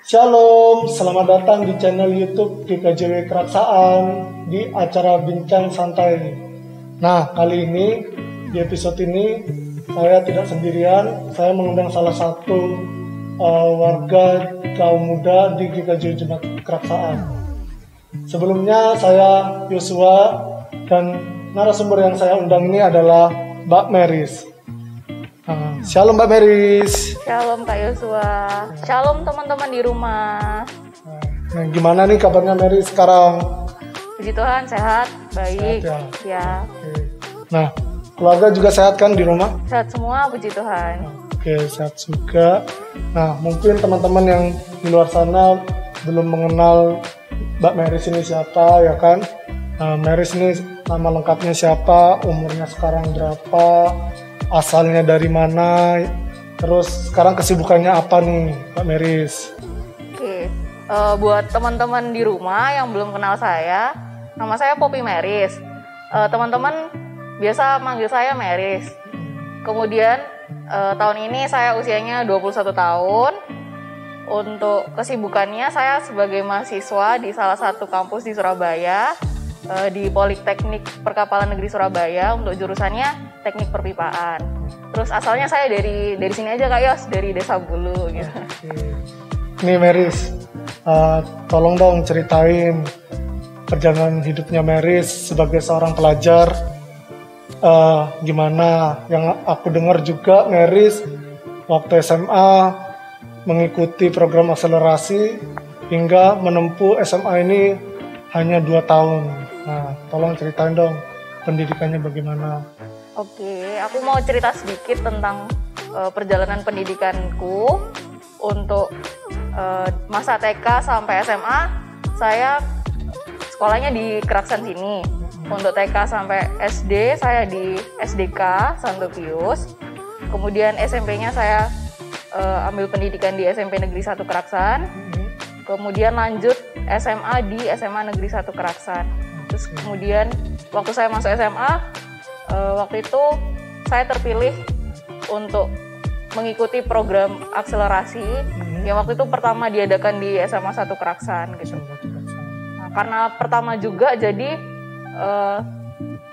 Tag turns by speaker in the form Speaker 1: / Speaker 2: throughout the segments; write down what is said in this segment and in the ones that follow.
Speaker 1: Shalom, selamat datang di channel YouTube GKJW Keraksaan di acara Bincang Santai. Nah, kali ini di episode ini saya tidak sendirian, saya mengundang salah satu warga kaum muda di GKJW Jemaat Keraksaan. Sebelumnya saya Yosua dan narasumber yang saya undang ini adalah Mbak Meris. Shalom Mbak Meris.
Speaker 2: Shalom Kak Yosua. Shalom teman-teman di rumah.
Speaker 1: Nah, gimana nih kabarnya Meris sekarang?
Speaker 2: Puji Tuhan, sehat, baik.
Speaker 1: Sehat
Speaker 2: ya.
Speaker 1: Oke. Nah, keluarga juga sehat kan di rumah?
Speaker 2: Sehat semua, puji Tuhan.
Speaker 1: Oke, sehat juga. Nah, mungkin teman-teman yang di luar sana belum mengenal Mbak Meris ini siapa, ya kan? Nah, Meris ini nama lengkapnya siapa, umurnya sekarang berapa, asalnya dari mana, terus sekarang kesibukannya apa nih Mbak Meris?
Speaker 2: Oke, buat teman-teman di rumah yang belum kenal saya, nama saya Poppy Meris. Teman-teman biasa manggil saya Meris. Kemudian tahun ini saya usianya 21 tahun. Untuk kesibukannya saya sebagai mahasiswa di salah satu kampus di Surabaya, di Politeknik Perkapalan Negeri Surabaya, untuk jurusannya Teknik Perpipaan. Terus asalnya saya dari sini aja Kak Yos, dari Desa Bulu gitu.
Speaker 1: Nih Meris, tolong dong ceritain perjalanan hidupnya Meris sebagai seorang pelajar. Gimana? Yang aku dengar juga Meris waktu SMA mengikuti program akselerasi hingga menempuh SMA ini hanya 2 tahun. Nah, tolong ceritain dong pendidikannya bagaimana.
Speaker 2: Oke, aku mau cerita sedikit tentang perjalanan pendidikanku. Untuk masa TK sampai SMA, saya sekolahnya di Keraksaan sini. Untuk TK sampai SD, saya di SDK Santo Pius. Kemudian SMP-nya saya ambil pendidikan di SMP Negeri 1 Keraksaan. Kemudian lanjut SMA di SMA Negeri 1 Keraksaan. Terus kemudian waktu saya masuk SMA, waktu itu saya terpilih untuk mengikuti program akselerasi yang waktu itu pertama diadakan di SMA 1 Keraksaan gitu. Nah, karena pertama juga, jadi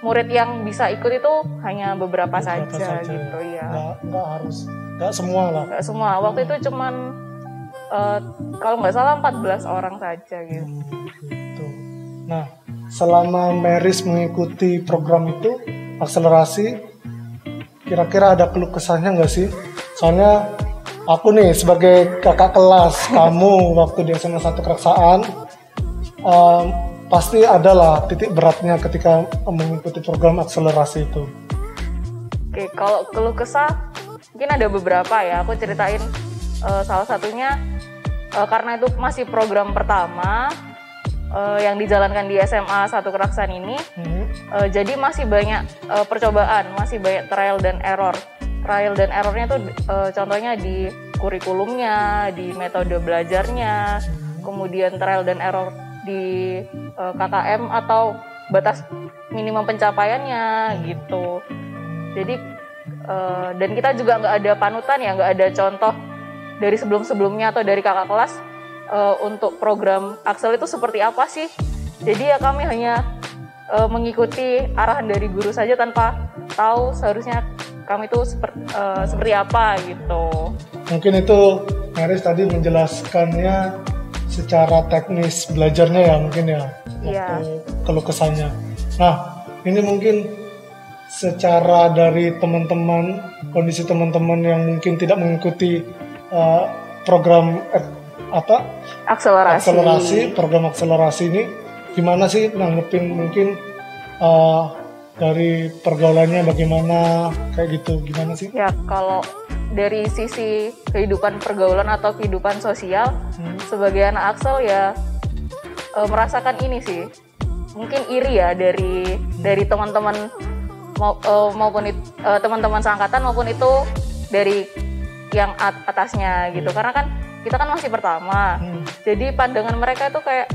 Speaker 2: murid yang bisa ikut itu hanya beberapa saja gitu ya.
Speaker 1: Nggak harus, nggak semua lah.
Speaker 2: Nggak semua. Waktu itu cuman kalau nggak salah 14 orang saja gitu.
Speaker 1: Nah, selama Meris mengikuti program itu akselerasi, kira-kira ada keluh kesahnya nggak sih? Soalnya aku nih sebagai kakak kelas kamu waktu di SMA 1 Keraksaan, pasti adalah titik beratnya ketika mengikuti program akselerasi itu.
Speaker 2: Oke, kalau keluh kesah mungkin ada beberapa ya. Aku ceritain salah satunya karena itu masih program pertama yang dijalankan di SMA 1 Keraksaan ini. Jadi masih banyak percobaan, masih banyak trial dan error. Trial dan errornya tuh contohnya di kurikulumnya, di metode belajarnya, kemudian trial dan error di KKM atau batas minimum pencapaiannya gitu. Jadi dan kita juga nggak ada panutan ya, nggak ada contoh dari sebelum-sebelumnya atau dari kakak kelas untuk program Axel itu seperti apa sih. Jadi ya kami hanya mengikuti arahan dari guru saja tanpa tahu seharusnya kami itu seperti apa gitu.
Speaker 1: Mungkin itu Meris tadi menjelaskannya secara teknis belajarnya ya mungkin ya. Waktu keluh kesahnya. Nah, ini mungkin secara dari teman-teman, kondisi teman-teman yang mungkin tidak mengikuti program program akselerasi ini, gimana sih nanggepin mungkin dari pergaulannya bagaimana kayak gitu, gimana sih?
Speaker 2: Ya, kalau dari sisi kehidupan pergaulan atau kehidupan sosial sebagai anak Axel ya merasakan ini sih, mungkin iri ya dari teman-teman maupun teman-teman seangkatan maupun itu dari yang atasnya gitu. Karena kan kita kan masih pertama, jadi pandangan mereka itu kayak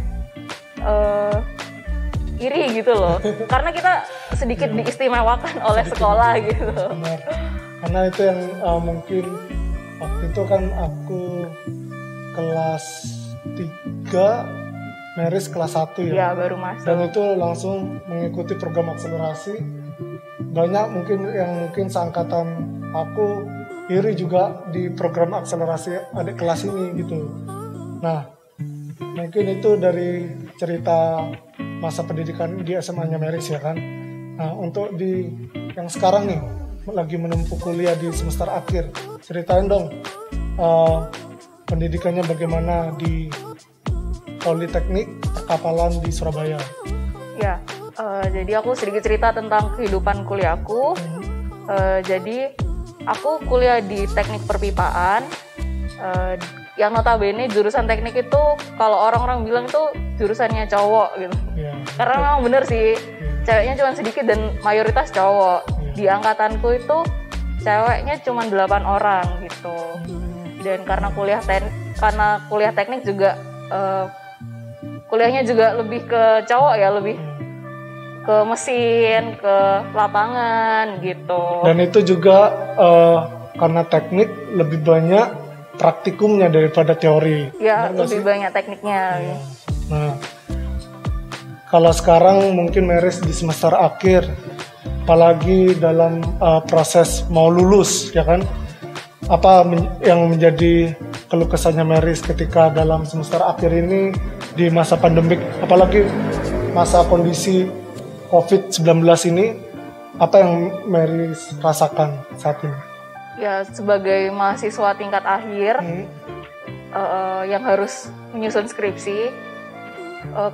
Speaker 2: iri gitu loh, karena kita sedikit diistimewakan oleh sekolah gitu.
Speaker 1: Benar. Karena itu yang mungkin waktu itu kan aku kelas 3, Meris kelas 1 ya?
Speaker 2: Iya, baru masuk.
Speaker 1: Dan itu langsung mengikuti program akselerasi. Banyak mungkin seangkatan aku iri juga di program akselerasi adik kelas ini gitu. Nah, mungkin itu dari cerita masa pendidikan di SMA-nya Meris ya kan. Nah, untuk di yang sekarang nih lagi menempuh kuliah di semester akhir, ceritain dong pendidikannya bagaimana di Politeknik Perkapalan di Surabaya.
Speaker 2: Ya, jadi aku sedikit cerita tentang kehidupan kuliahku. Jadi aku kuliah di teknik perpipaan. Yang notabene jurusan teknik itu kalau orang-orang bilang itu jurusannya cowok gitu.
Speaker 1: Ya,
Speaker 2: Karena memang bener sih, ceweknya cuma sedikit dan mayoritas cowok. Di angkatanku itu ceweknya cuma 8 orang gitu. Dan karena kuliah teknik juga kuliahnya juga lebih ke cowok ya, lebih ke mesin, ke lapangan gitu.
Speaker 1: Dan itu juga karena teknik lebih banyak praktikumnya daripada teori.
Speaker 2: Ya,
Speaker 1: Benar
Speaker 2: lebih
Speaker 1: sih?
Speaker 2: banyak tekniknya.
Speaker 1: Nah, kalau sekarang mungkin Meris di semester akhir, apalagi dalam proses mau lulus, ya kan? Apa yang menjadi keluh kesahnya Meris ketika dalam semester akhir ini di masa pandemik, apalagi masa kondisi COVID-19 ini, apa yang Meris rasakan saat ini?
Speaker 2: Ya, sebagai mahasiswa tingkat akhir yang harus menyusun skripsi,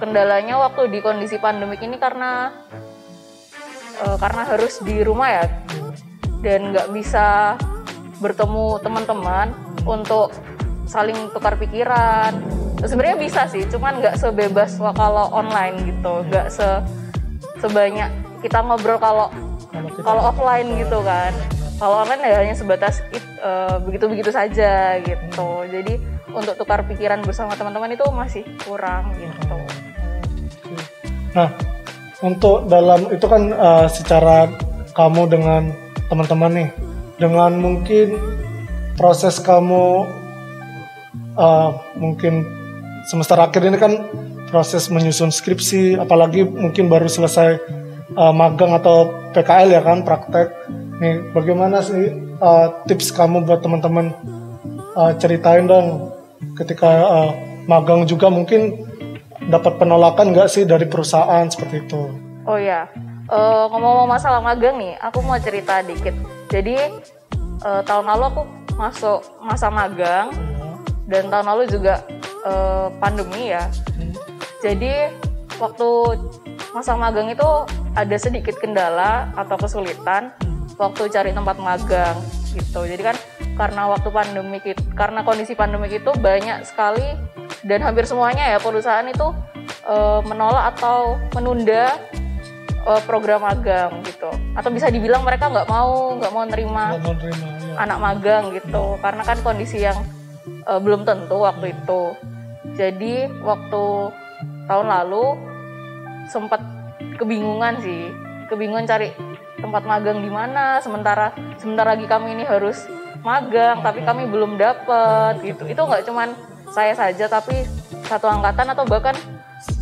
Speaker 2: kendalanya waktu di kondisi pandemik ini karena harus di rumah ya, dan nggak bisa bertemu teman-teman untuk saling tukar pikiran. Sebenarnya bisa sih, cuman nggak sebebas kalau online gitu, nggak sebanyak kita ngobrol kalau offline gitu kan. Kalau online ya hanya sebatas begitu-begitu saja gitu. Jadi untuk tukar pikiran bersama teman-teman itu masih kurang gitu.
Speaker 1: Nah, untuk dalam itu kan secara kamu dengan teman-teman nih, dengan mungkin proses kamu mungkin semester akhir ini kan proses menyusun skripsi, apalagi mungkin baru selesai magang atau PKL ya kan, praktek. Nih, bagaimana sih tips kamu buat teman-teman? Ceritain dong, ketika magang juga mungkin dapat penolakan nggak sih dari perusahaan seperti itu?
Speaker 2: Oh ya, ngomong-ngomong masalah magang nih, aku mau cerita dikit. Jadi tahun lalu aku masuk masa magang, dan tahun lalu juga pandemi ya. Jadi waktu masa magang itu ada sedikit kendala atau kesulitan waktu cari tempat magang gitu. Jadi kan karena kondisi pandemik itu banyak sekali dan hampir semuanya ya perusahaan itu menolak atau menunda program magang gitu. Atau bisa dibilang mereka nggak mau nerima anak magang gitu. Karena kan kondisi yang belum tentu waktu itu. Jadi waktu tahun lalu sempat kebingungan cari tempat magang di mana, sementara lagi kami ini harus magang tapi kami belum dapat gitu. Itu nggak cuman saya saja, tapi satu angkatan atau bahkan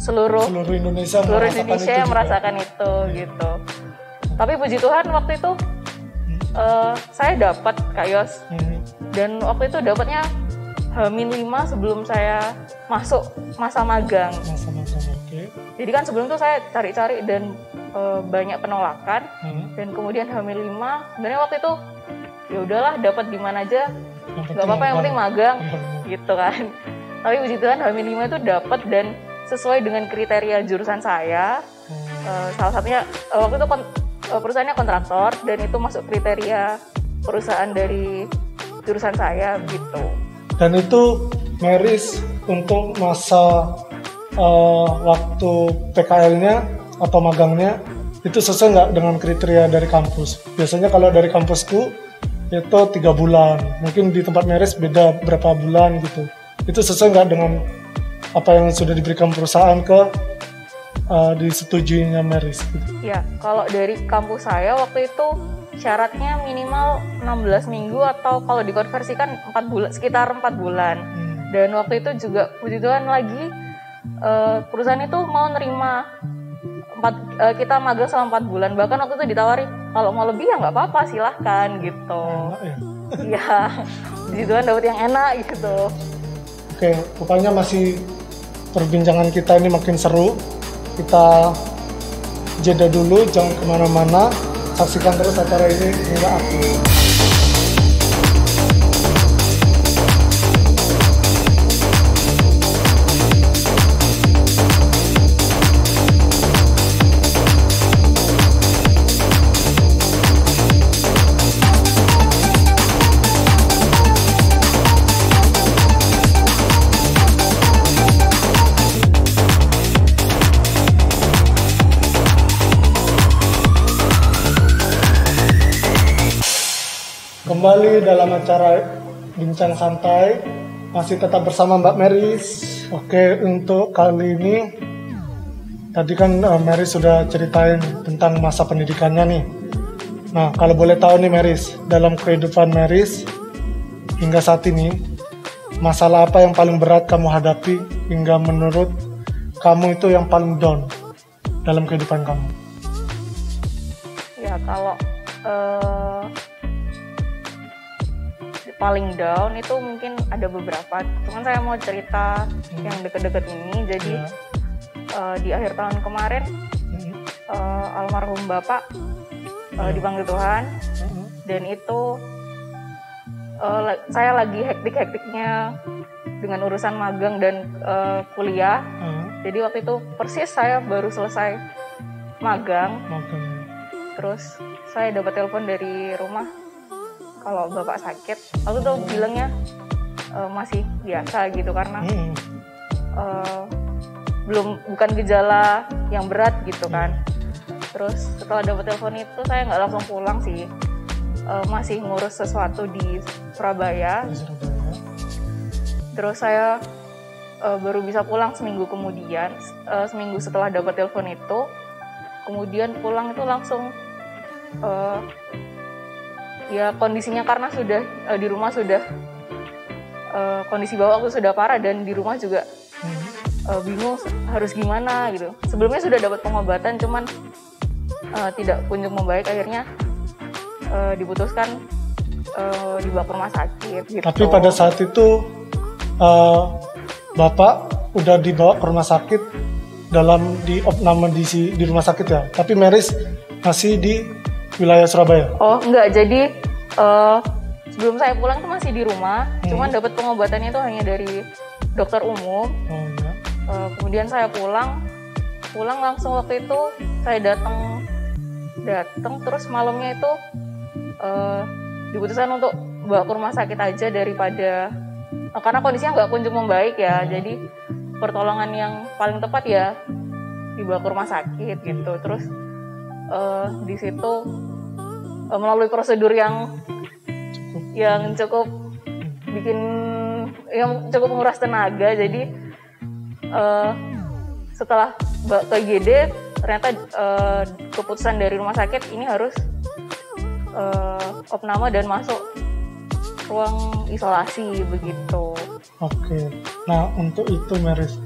Speaker 2: seluruh Indonesia yang merasakan itu gitu. Tapi puji Tuhan waktu itu saya dapat Kak Yos, dan waktu itu dapatnya H-5 sebelum saya masuk masa magang.
Speaker 1: Okay.
Speaker 2: Jadi kan sebelum itu saya cari-cari dan banyak penolakan, dan kemudian H-5 sebenarnya waktu itu ya udahlah dapat di mana aja, nggak apa-apa yang penting magang gitu kan. Tapi puji Tuhan H-5 itu dapat dan sesuai dengan kriteria jurusan saya. Salah satunya waktu itu perusahaannya kontraktor dan itu masuk kriteria perusahaan dari jurusan saya gitu.
Speaker 1: Dan itu Meris untuk masa waktu PKL-nya atau magangnya itu sesuai nggak dengan kriteria dari kampus? Biasanya kalau dari kampusku itu 3 bulan, mungkin di tempat Meris beda berapa bulan gitu. Itu sesuai nggak dengan apa yang sudah diberikan perusahaan disetujuinya Meris gitu?
Speaker 2: Ya, kalau dari kampus saya waktu itu syaratnya minimal 16 minggu atau kalau dikonversikan 4 bulan, sekitar 4 bulan. Dan waktu itu juga puji Tuhan lagi perusahaan itu mau nerima kita magang selama 4 bulan. Bahkan waktu itu ditawari kalau mau lebih ya nggak apa-apa, silahkan gitu. Iya, puji Tuhan dapat yang enak gitu.
Speaker 1: Oke, rupanya masih perbincangan kita ini makin seru. Kita jeda dulu, jangan kemana-mana. Saksikan terus acara ini hingga akhir. Kembali dalam acara Bincang Santai, masih tetap bersama Mbak Meris. Oke, untuk kali ini tadi kan Meris sudah ceritain tentang masa pendidikannya nih. Nah, kalau boleh tahu nih Meris, dalam kehidupan Meris hingga saat ini, masalah apa yang paling berat kamu hadapi hingga menurut kamu itu yang paling down dalam kehidupan kamu?
Speaker 2: Ya, kalau paling down itu mungkin ada beberapa, cuman saya mau cerita yang deket-deket ini. Jadi di akhir tahun kemarin almarhum bapak dipanggil Tuhan, dan itu saya lagi hektik-hektiknya dengan urusan magang dan kuliah. Jadi waktu itu persis saya baru selesai magang. Terus saya dapat telepon dari rumah kalau bapak sakit. Aku tuh bilangnya masih biasa gitu, karena bukan gejala yang berat gitu kan. Terus setelah dapat telepon itu saya nggak langsung pulang sih, masih ngurus sesuatu di Surabaya. Terus saya baru bisa pulang seminggu kemudian, seminggu setelah dapat telepon itu. Kemudian pulang itu langsung ya kondisinya, karena sudah di rumah sudah kondisi bapakku sudah parah, dan di rumah juga bingung harus gimana gitu. Sebelumnya sudah dapat pengobatan, cuman tidak kunjung membaik. Akhirnya diputuskan dibawa ke rumah sakit gitu.
Speaker 1: Tapi pada saat itu bapak udah dibawa ke rumah sakit dalam opname di rumah sakit ya, tapi Meris masih di wilayah Surabaya? Oh
Speaker 2: enggak, jadi sebelum saya pulang itu masih di rumah, cuman dapat pengobatannya itu hanya dari dokter umum. Kemudian saya pulang langsung. Waktu itu saya datang terus malamnya itu diputuskan untuk bawa ke rumah sakit aja daripada karena kondisinya nggak kunjung membaik ya. Jadi pertolongan yang paling tepat ya dibawa ke rumah sakit gitu. Terus di situ melalui prosedur yang cukup cukup menguras tenaga. Jadi setelah ke IGD ternyata keputusan dari rumah sakit ini harus opname dan masuk ruang isolasi begitu.
Speaker 1: Oke. Nah, untuk itu Meris,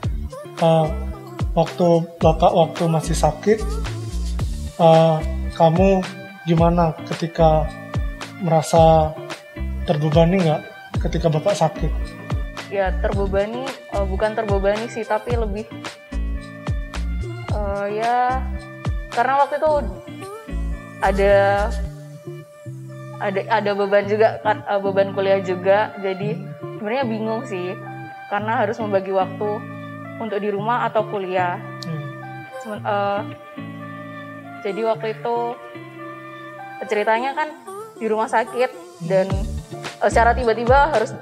Speaker 1: waktu bapak masih sakit, kamu gimana ketika merasa terbebani nggak ketika bapak sakit?
Speaker 2: Ya terbebani, bukan terbebani sih, tapi lebih ya karena waktu itu ada beban juga, beban kuliah juga. Jadi sebenarnya bingung sih, karena harus membagi waktu untuk di rumah atau kuliah. Jadi waktu itu ceritanya kan di rumah sakit, dan secara tiba-tiba harus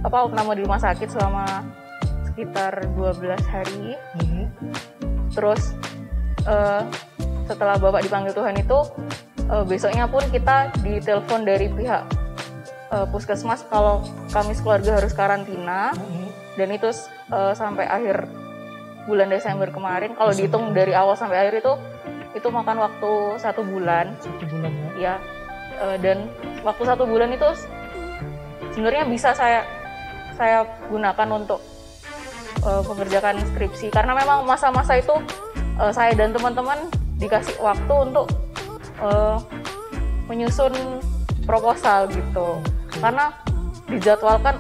Speaker 2: opname di rumah sakit selama sekitar 12 hari. Terus setelah bapak dipanggil Tuhan itu, besoknya pun kita ditelepon dari pihak puskesmas kalau kami sekeluarga harus karantina. Dan itu sampai akhir bulan Desember kemarin. Kalau dihitung dari awal sampai akhir itu makan waktu 1 bulan.
Speaker 1: 1 bulan
Speaker 2: ya. Dan waktu 1 bulan itu sebenarnya bisa saya saya gunakan untuk mengerjakan skripsi, karena memang masa-masa itu saya dan teman-teman dikasih waktu untuk menyusun proposal gitu, karena dijadwalkan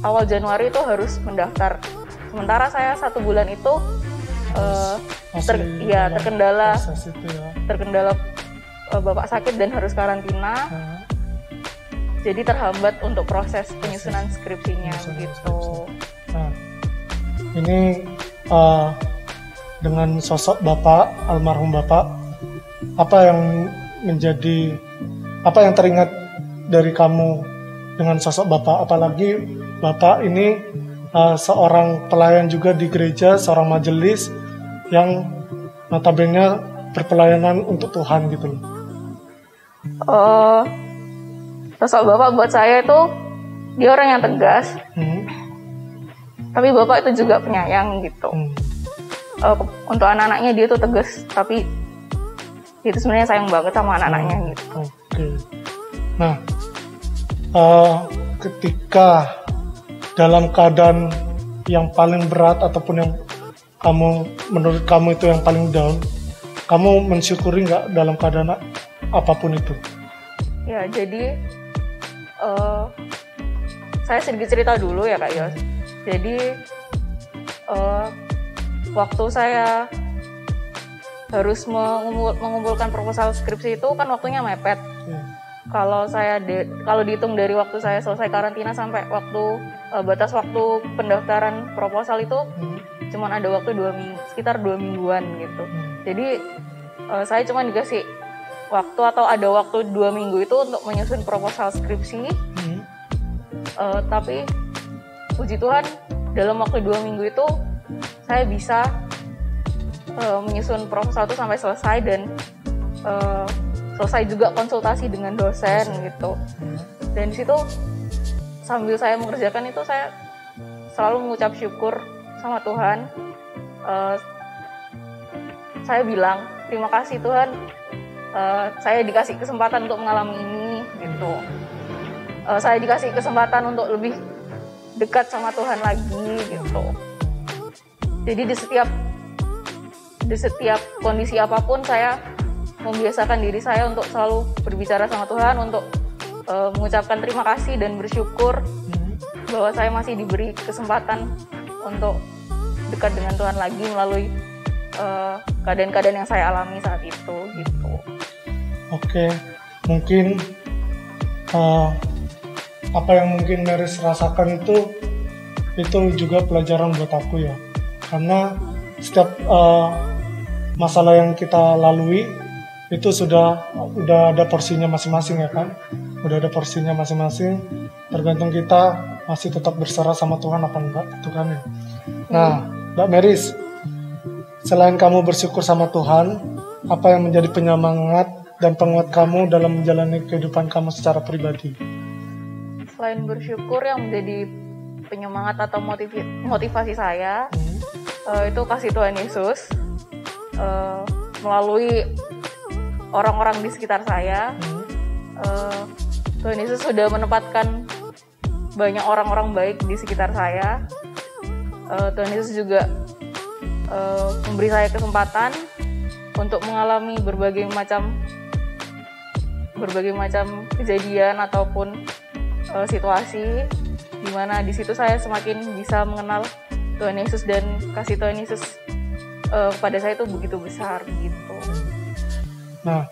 Speaker 2: awal Januari itu harus mendaftar, sementara saya 1 bulan itu terkendala bapak sakit dan harus karantina, jadi terhambat untuk proses penyusunan skripsinya gitu.
Speaker 1: Nah, ini dengan sosok bapak, almarhum bapak, apa yang teringat dari kamu dengan sosok bapak, apalagi bapak ini seorang pelayan juga di gereja, seorang majelis yang notabene berpelayanan untuk Tuhan gitu loh.
Speaker 2: Sosok bapak buat saya itu dia orang yang tegas, tapi bapak itu juga penyayang gitu. Untuk anak-anaknya dia tuh tegas, tapi itu sebenarnya sayang banget sama anak-anaknya gitu.
Speaker 1: Oke. Nah, ketika dalam keadaan yang paling berat ataupun yang menurut kamu itu yang paling down, kamu mensyukuri nggak dalam keadaan apapun itu?
Speaker 2: Ya, jadi saya sedikit cerita dulu ya Kak Yos. Jadi waktu saya harus mengumpulkan proposal skripsi itu kan waktunya mepet. Kalau dihitung dari waktu saya selesai karantina sampai batas waktu pendaftaran proposal itu cuma ada waktu sekitar 2 mingguan gitu. Jadi saya cuma dikasih waktu atau ada waktu 2 minggu itu untuk menyusun proposal skripsi. Tapi puji Tuhan dalam waktu 2 minggu itu saya bisa menyusun proposal itu sampai selesai dan selesai juga konsultasi dengan dosen gitu. Dan di situ sambil saya mengerjakan itu saya selalu mengucap syukur sama Tuhan. Saya bilang terima kasih Tuhan, saya dikasih kesempatan untuk mengalami ini gitu. Saya dikasih kesempatan untuk lebih dekat sama Tuhan lagi gitu. Jadi di setiap kondisi apapun saya membiasakan diri saya untuk selalu berbicara sama Tuhan, untuk mengucapkan terima kasih dan bersyukur bahwa saya masih diberi kesempatan untuk dekat dengan Tuhan lagi melalui keadaan-keadaan yang saya alami saat itu gitu.
Speaker 1: Oke, mungkin apa yang mungkin Meris rasakan itu juga pelajaran buat aku ya, karena setiap masalah yang kita lalui itu sudah ada porsinya masing-masing ya kan, udah ada porsinya masing-masing, tergantung kita masih tetap berserah sama Tuhan apa enggak itu kan ya. Nah, Mbak Meris, selain kamu bersyukur sama Tuhan, apa yang menjadi penyemangat dan penguat kamu dalam menjalani kehidupan kamu secara pribadi?
Speaker 2: Selain bersyukur, yang menjadi penyemangat atau motivasi saya itu kasih Tuhan Yesus melalui orang-orang di sekitar saya. Tuhan Yesus sudah menempatkan banyak orang-orang baik di sekitar saya. Tuhan Yesus juga memberi saya kesempatan untuk mengalami berbagai macam kejadian ataupun situasi di mana di situ saya semakin bisa mengenal Tuhan Yesus dan kasih Tuhan Yesus pada saya itu begitu besar gitu.
Speaker 1: Nah,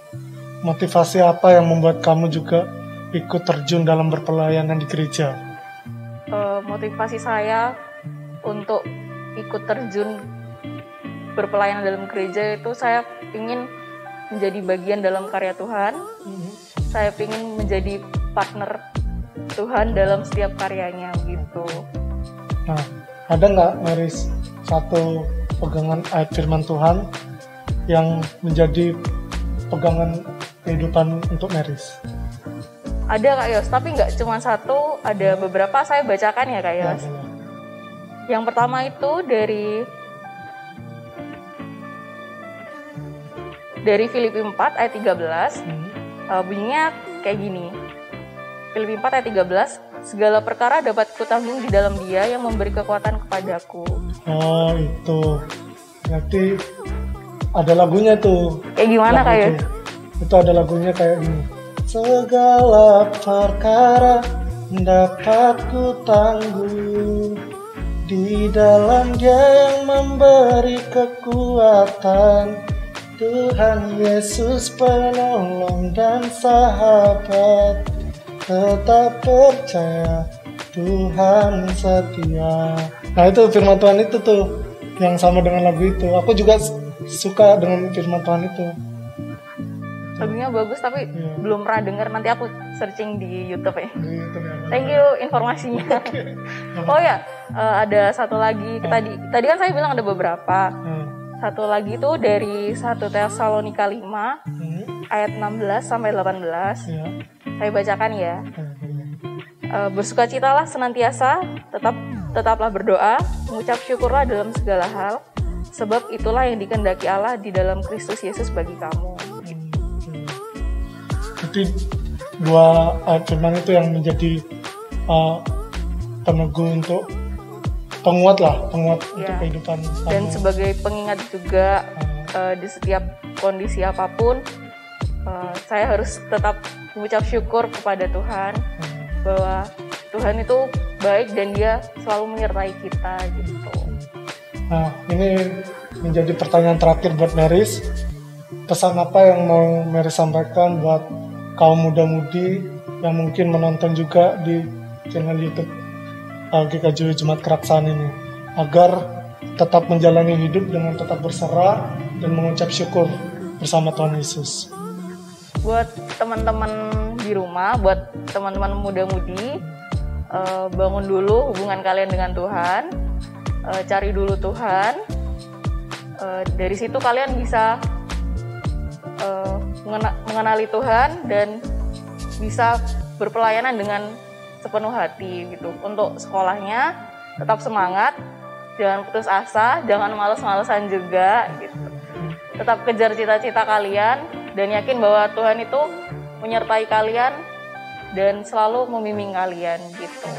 Speaker 1: motivasi apa yang membuat kamu juga ikut terjun dalam berpelayanan di gereja?
Speaker 2: Motivasi saya untuk ikut terjun berpelayanan dalam gereja itu saya ingin menjadi bagian dalam karya Tuhan. Saya ingin menjadi partner Tuhan dalam setiap karyanya gitu.
Speaker 1: Nah, ada nggak Meris satu pegangan ayat firman Tuhan yang menjadi pegangan kehidupan untuk Meris?
Speaker 2: Ada Kak Yos, tapi nggak cuma satu, ada beberapa saya bacakan ya Kak Yos.
Speaker 1: Ya.
Speaker 2: Yang pertama itu dari Filipi 4 ayat 13, bunyinya kayak gini. Filipi 4 ayat 13, segala perkara dapat kutanggung di dalam Dia yang memberi kekuatan kepadaku.
Speaker 1: Oh itu, berarti ada lagunya tuh.
Speaker 2: Kayak gimana
Speaker 1: Lagu
Speaker 2: kayak?
Speaker 1: Itu ada lagunya kayak gini. Segala perkara dapat ku tanggung di dalam Dia yang memberi kekuatan. Tuhan Yesus penolong dan sahabat, tetap percaya Tuhan setia. Nah itu firman Tuhan itu tuh yang sama dengan lagu itu. Aku juga suka dengan firman Tuhan itu.
Speaker 2: Lagunya bagus tapi belum pernah denger. Nanti aku searching di YouTube ya. Thank you informasinya. Oh ya, ada satu lagi. Tadi kan saya bilang ada beberapa. Satu lagi tuh dari 1 Tesalonika 5 ayat 16 sampai 18. Saya bacakan ya. Bersukacitalah senantiasa, tetaplah berdoa, mengucap syukurlah dalam segala hal, sebab itulah yang dikehendaki Allah di dalam Kristus Yesus bagi kamu.
Speaker 1: Jadi dua ayat firman itu yang menjadi peneguh untuk penguat untuk kehidupan.
Speaker 2: Dan sebagai pengingat juga di setiap kondisi apapun, saya harus tetap mengucap syukur kepada Tuhan bahwa Tuhan itu baik dan Dia selalu menyertai kita gitu.
Speaker 1: Nah ini menjadi pertanyaan terakhir buat Meris. Pesan apa yang mau Meris sampaikan buat kaum muda-mudi yang mungkin menonton juga di channel YouTube GKJW Jemaat Keraksaan ini, agar tetap menjalani hidup dengan tetap berserah dan mengucap syukur bersama Tuhan Yesus.
Speaker 2: Buat teman-teman di rumah, buat teman-teman muda-mudi, bangun dulu hubungan kalian dengan Tuhan, cari dulu Tuhan. Dari situ kalian bisa mengenali Tuhan dan bisa berpelayanan dengan sepenuh hati gitu. Untuk sekolahnya tetap semangat, jangan putus asa, jangan males-malesan juga gitu. Tetap kejar cita-cita kalian dan yakin bahwa Tuhan itu menyertai kalian dan selalu membimbing kalian gitu.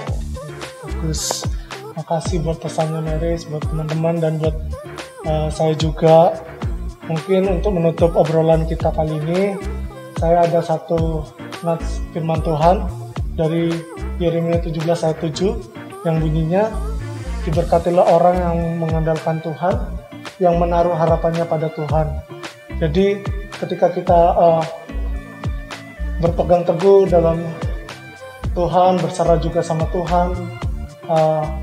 Speaker 1: Bagus. Makasih buat pesannya Meris, buat teman-teman dan buat saya juga. Mungkin untuk menutup obrolan kita kali ini, saya ada satu nats firman Tuhan dari Yeremia 17 ayat 7 yang bunyinya, diberkatilah orang yang mengandalkan Tuhan, yang menaruh harapannya pada Tuhan. Jadi ketika kita berpegang teguh dalam Tuhan, berserah juga sama Tuhan,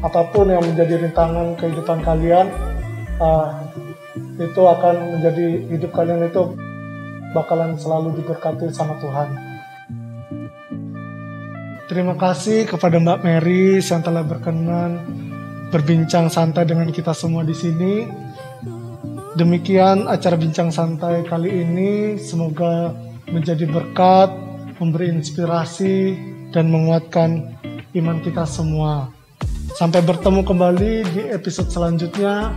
Speaker 1: apapun yang menjadi rintangan kehidupan kalian, itu akan menjadi hidup kalian itu bakalan selalu diberkati sama Tuhan. Terima kasih kepada Mbak Meris yang telah berkenan berbincang santai dengan kita semua di sini. Demikian acara bincang santai kali ini, semoga menjadi berkat, memberi inspirasi dan menguatkan iman kita semua. Sampai bertemu kembali di episode selanjutnya.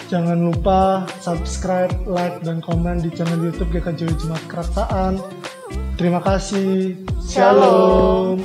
Speaker 1: Jangan lupa subscribe, like, dan komen di channel YouTube GKJW Jemaat Keraksaan. Terima kasih. Shalom.